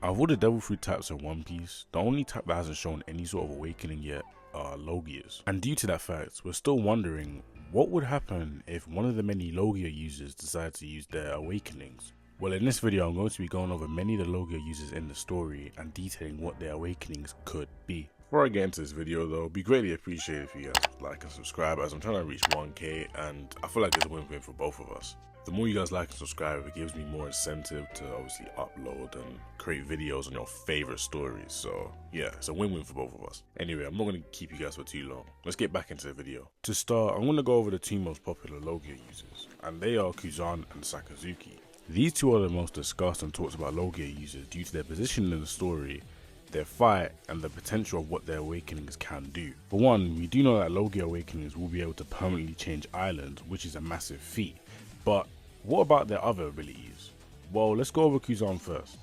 Of all the devil fruit types in One Piece, the only type that hasn't shown any sort of awakening yet are Logias. And due to that fact, we're still wondering what would happen if one of the many Logia users decided to use their awakenings. Well, in this video I'm going to be going over many of the Logia users in the story and detailing what their awakenings could be. Before I get into this video though, it'd be greatly appreciated if you guys like and subscribe, as I'm trying to reach 1k and I feel like it's a win-win for both of us. The more you guys like and subscribe, it gives me more incentive to obviously upload and create videos on your favorite stories. So yeah, it's a win-win for both of us. Anyway, I'm not going to keep you guys for too long. Let's get back into the video. To start, I'm going to go over the two most popular Logia users, and they are Kuan and Sakazuki. These two are the most discussed and talked about Logia users due to their position in the story, their fight, and the potential of what their awakenings can do. For one, we do know that Logia awakenings will be able to permanently change islands, which is a massive feat. But what about their other abilities? Well, let's go over Kuan first.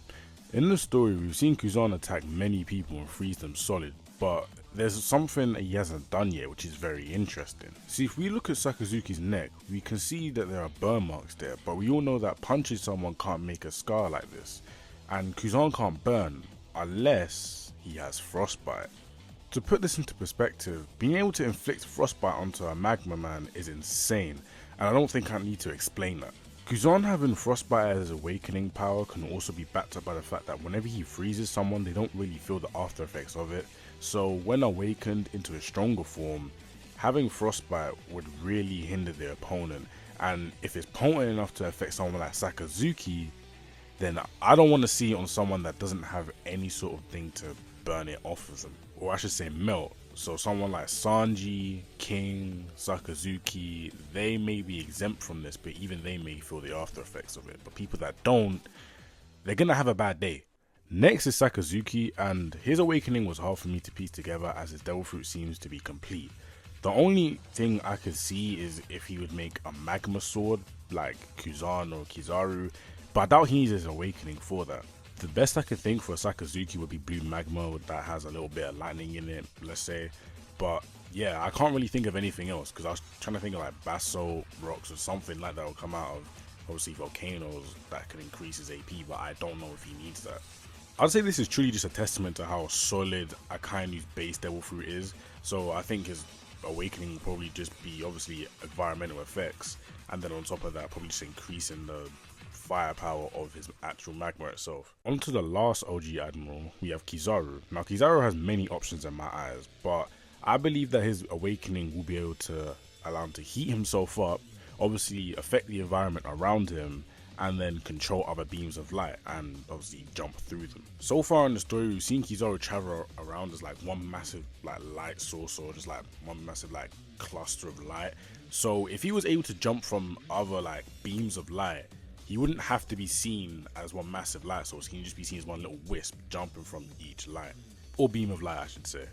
In the story, we've seen Kuan attack many people and freeze them solid, but there's something he hasn't done yet, which is very interesting. See, if we look at Sakazuki's neck, we can see that there are burn marks there, but we all know that punching someone can't make a scar like this, and Kuan can't burn unless he has frostbite. To put this into perspective, being able to inflict frostbite onto a magma man is insane, and I don't think I need to explain that. Kuan having frostbite as awakening power can also be backed up by the fact that whenever he freezes someone, they don't really feel the after effects of it, so when awakened into a stronger form, having frostbite would really hinder their opponent, and if it's potent enough to affect someone like Sakazuki, then I don't want to see it on someone that doesn't have any sort of thing to burn it off of them, or I should say melt. So someone like Sanji, King, Sakazuki, they may be exempt from this, but even they may feel the after effects of it. But people that don't, they're gonna have a bad day. Next is Sakazuki, and his awakening was hard for me to piece together as his devil fruit seems to be complete. The only thing I could see is if he would make a magma sword like Kuan or Kizaru, but I doubt he needs his awakening for that. The best I could think for Sakazuki would be blue magma that has a little bit of lightning in it, let's say. But yeah, I can't really think of anything else because I was trying to think of like basalt rocks or something like that will come out of obviously volcanoes that can increase his AP, but I don't know if he needs that. I'd say this is truly just a testament to how solid Akainu's base devil fruit is. So I think his awakening will probably just be obviously environmental effects, and then on top of that probably just increasing the firepower of his actual magma itself. On to the last OG Admiral, we have Kizaru. Now Kizaru has many options in my eyes, but I believe that his awakening will be able to allow him to heat himself up, obviously affect the environment around him, and then control other beams of light and obviously jump through them. So far in the story, we've seen Kizaru travel around as like one massive like light source, or just like one massive like cluster of light. So if he was able to jump from other like beams of light, he wouldn't have to be seen as one massive light source. He can just be seen as one little wisp jumping from each light, or beam of light I should say.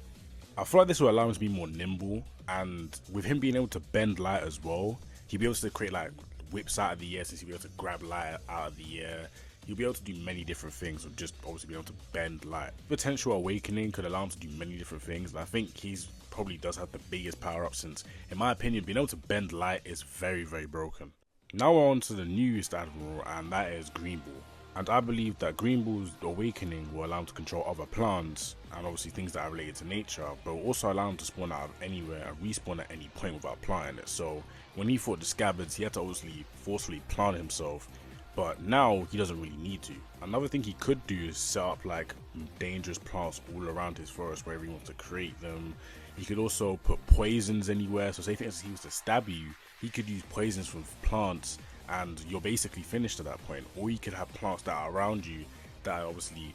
I feel like this will allow him to be more nimble, and with him being able to bend light as well, he'll be able to create like whips out of the air, since he'll be able to grab light out of the air. He'll be able to do many different things, or just obviously be able to bend light. Potential awakening could allow him to do many different things, and I think he's probably does have the biggest power up, since in my opinion being able to bend light is very broken. Now we're on to the newest Admiral, and that is Greenball. And I believe that Greenball's awakening will allow him to control other plants, and obviously things that are related to nature, but will also allow him to spawn out of anywhere and respawn at any point without planting it. So when he fought the scabbards, he had to obviously forcefully plant himself, but now he doesn't really need to. Another thing he could do is set up like dangerous plants all around his forest wherever he wants to create them. He could also put poisons anywhere, so say for instance he was to stab you, he could use poisons from plants and you're basically finished at that point. Or you could have plants that are around you that are obviously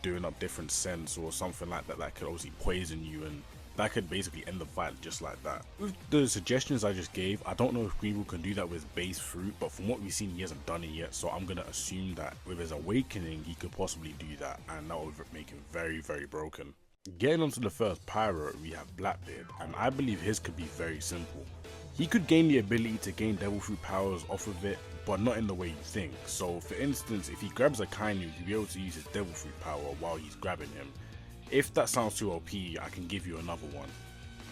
doing up different scents or something like that that could obviously poison you, and that could basically end the fight just like that. With the suggestions I just gave, I don't know if Greenball can do that with base fruit, but from what we've seen he hasn't done it yet, so I'm gonna assume that with his awakening he could possibly do that, and that would make him very broken. Getting onto the first pirate, we have Blackbeard, and I believe his could be very simple. He could gain the ability to gain devil fruit powers off of it, but not in the way you think. So for instance, if he grabs a Kainu, he'll be able to use his devil fruit power while he's grabbing him. If that sounds too OP, I can give you another one.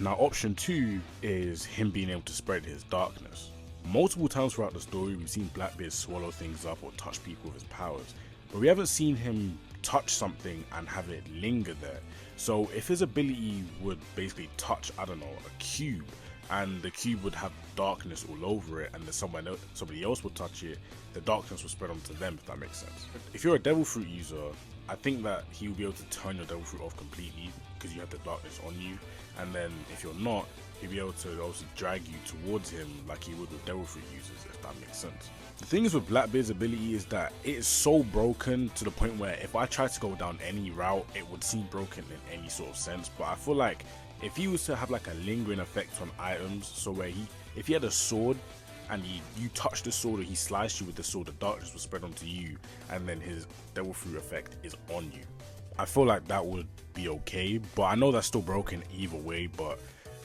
Now option 2 is him being able to spread his darkness. Multiple times throughout the story we've seen Blackbeard swallow things up or touch people with his powers, but we haven't seen him touch something and have it linger there. So if his ability would basically touch, I don't know, a cube, and the cube would have darkness all over it, and then somebody else would touch it, the darkness will spread onto them, if that makes sense. If you're a devil fruit user, I think that he will be able to turn your devil fruit off completely because you have the darkness on you, and then if you're not, he'll be able to also drag you towards him like he would with devil fruit users, if that makes sense. The thing is with Blackbeard's ability is that it is so broken to the point where if I tried to go down any route, it would seem broken in any sort of sense. But I feel like if he was to have like a lingering effect on items, so where if he had a sword and you touch the sword or he sliced you with the sword, the darkness will spread onto you, and then his devil fruit effect is on you. I feel like that would be okay, but I know that's still broken either way. But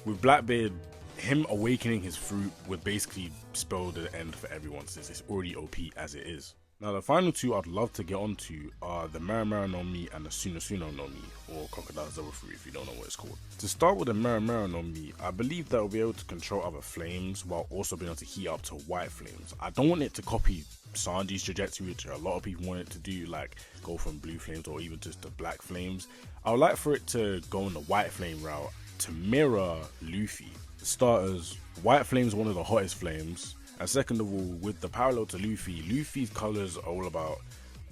with Blackbeard, him awakening his fruit would basically spell the end for everyone, since it's already OP as it is. Now the final two I'd love to get onto are the Maramara Nomi and the Sunasuno Nomi, or Crocodile's devil fruit if you don't know what it's called. To start with the Maramara Nomi, I believe that it'll be able to control other flames while also being able to heat up to white flames. I don't want it to copy Sanji's trajectory, which a lot of people want it to do, like go from blue flames or even just the black flames. I would like for it to go in the white flame route to mirror Luffy. For starters, white flame is one of the hottest flames, and second of all, with the parallel to Luffy, Luffy's colors are all about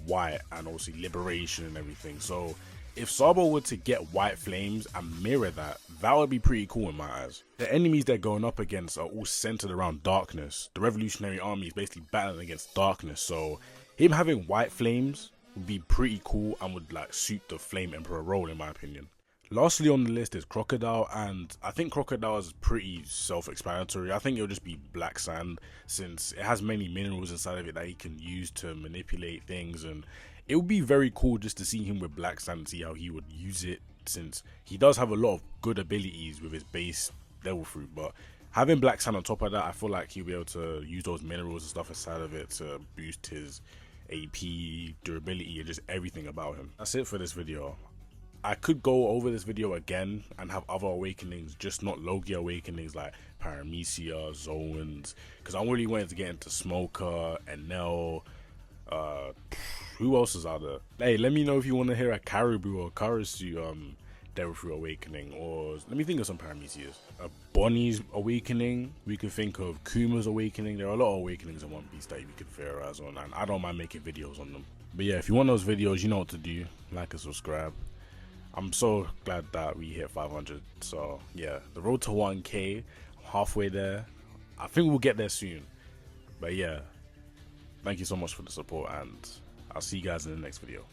white and obviously liberation and everything. So if Sabo were to get white flames and mirror that, that would be pretty cool in my eyes. The enemies they're going up against are all centered around darkness. The revolutionary army is basically battling against darkness, so him having white flames would be pretty cool and would like suit the Flame Emperor role in my opinion. Lastly on the list is Crocodile, and I think Crocodile is pretty self-explanatory. I think it'll just be black sand, since it has many minerals inside of it that he can use to manipulate things, and it would be very cool just to see him with black sand and see how he would use it, since he does have a lot of good abilities with his base devil fruit. But having black sand on top of that, I feel like he'll be able to use those minerals and stuff inside of it to boost his AP, durability, and just everything about him. That's it for this video. I could go over this video again and have other awakenings, just not Logia Awakenings like Paramecia, Zoans, because I really wanted to get into Smoker, Enel, who else is out there? Hey, let me know if you want to hear a Caribou or Karasu devil fruit awakening, or let me think of some Paramecias. Bonnie's awakening, we could think of Kuma's awakening. There are a lot of awakenings in One Piece that you could theorize on, and I don't mind making videos on them. But yeah, if you want those videos, you know what to do. Like and subscribe. I'm so glad that we hit 500. So yeah, the road to 1K, I'm halfway there. I think we'll get there soon. But yeah, thank you so much for the support, and I'll see you guys in the next video.